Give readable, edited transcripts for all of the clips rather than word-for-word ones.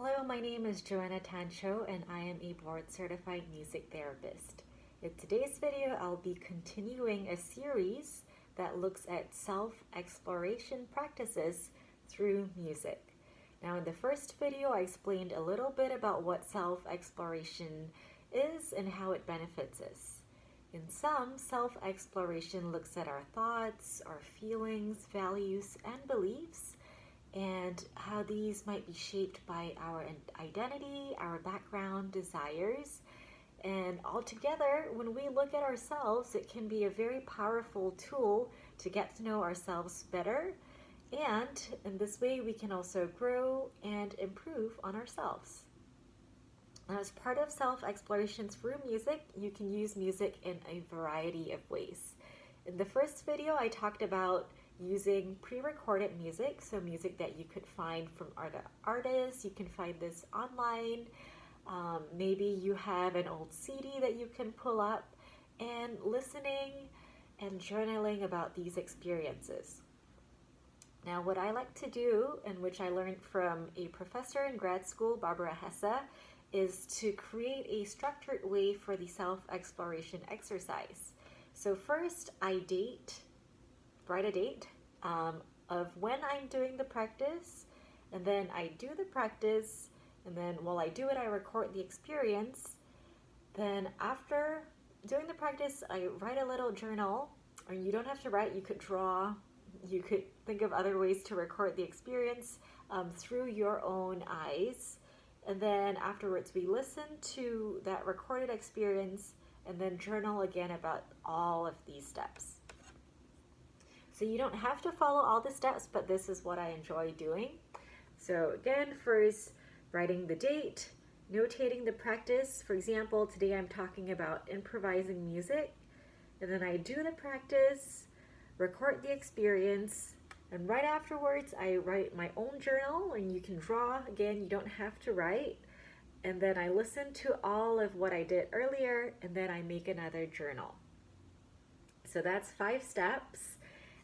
Hello, my name is Joanna Tancho and I am a board-certified music therapist. In today's video, I'll be continuing a series that looks at self-exploration practices through music. Now, in the first video, I explained a little bit about what self-exploration is and how it benefits us. In sum, self-exploration looks at our thoughts, our feelings, values, and beliefs, and how these might be shaped by our identity, our background, desires. And altogether, when we look at ourselves, it can be a very powerful tool to get to know ourselves better. And in this way, we can also grow and improve on ourselves. Now, as part of self-exploration through music, you can use music in a variety of ways. In the first video, I talked about using pre-recorded music, so music that you could find from other artists. You can find this online. Maybe you have an old CD that you can pull up, and listening and journaling about these experiences. Now, what I like to do, and which I learned from a professor in grad school, Barbara Hesse, is to create a structured way for the self-exploration exercise. So first, I write a date of when I'm doing the practice, and then I do the practice, and then while I do it, I record the experience. Then after doing the practice, I write a little journal, or you don't have to write, you could draw, you could think of other ways to record the experience through your own eyes. And then afterwards, we listen to that recorded experience and then journal again about all of these steps. So you don't have to follow all the steps, but this is what I enjoy doing. So again, first, writing the date, notating the practice. For example, today I'm talking about improvising music. And then I do the practice, record the experience, and right afterwards, I write my own journal, and you can draw. Again, you don't have to write. And then I listen to all of what I did earlier, and then I make another journal. So that's 5 steps.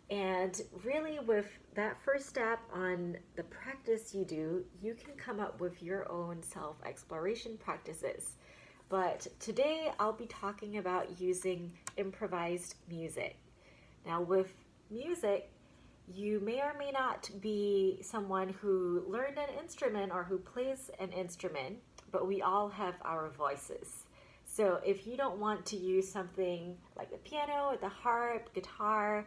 And really, with that first step on the practice you do, you can come up with your own self-exploration practices. But today, I'll be talking about using improvised music. Now, with music, you may or may not be someone who learned an instrument or who plays an instrument, but we all have our voices. So if you don't want to use something like the piano, the harp, guitar,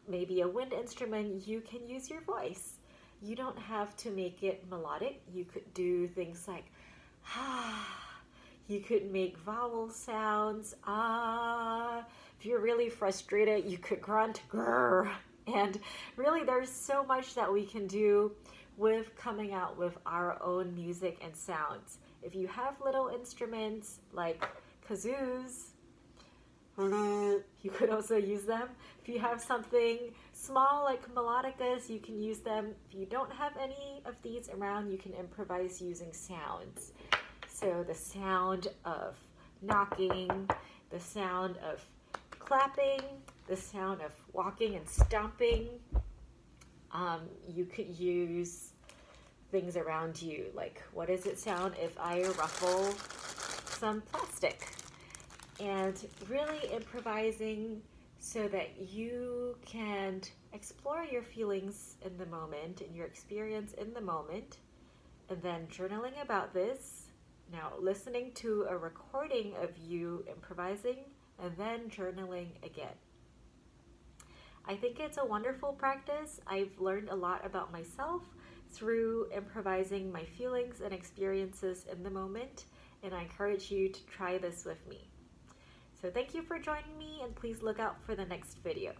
maybe a wind instrument, you can use your voice. You don't have to make it melodic. You could do things like you could make vowel sounds, If you're really frustrated, you could grunt, grr. And really, there's so much that we can do with coming out with our own music and sounds. If you have little instruments like kazoos, you could also use them. If you have something small like melodicas, you can use them. If you don't have any of these around, you can improvise using sounds. So the sound of knocking, the sound of clapping, the sound of walking and stomping. You could use things around you, like what does it sound if I ruffle some plastic? And really improvising so that you can explore your feelings in the moment and your experience in the moment, and then journaling about this. Now listening to a recording of you improvising and then journaling again. I think it's a wonderful practice. I've learned a lot about myself through improvising my feelings and experiences in the moment, and I encourage you to try this with me. So thank you for joining me, and please look out for the next video.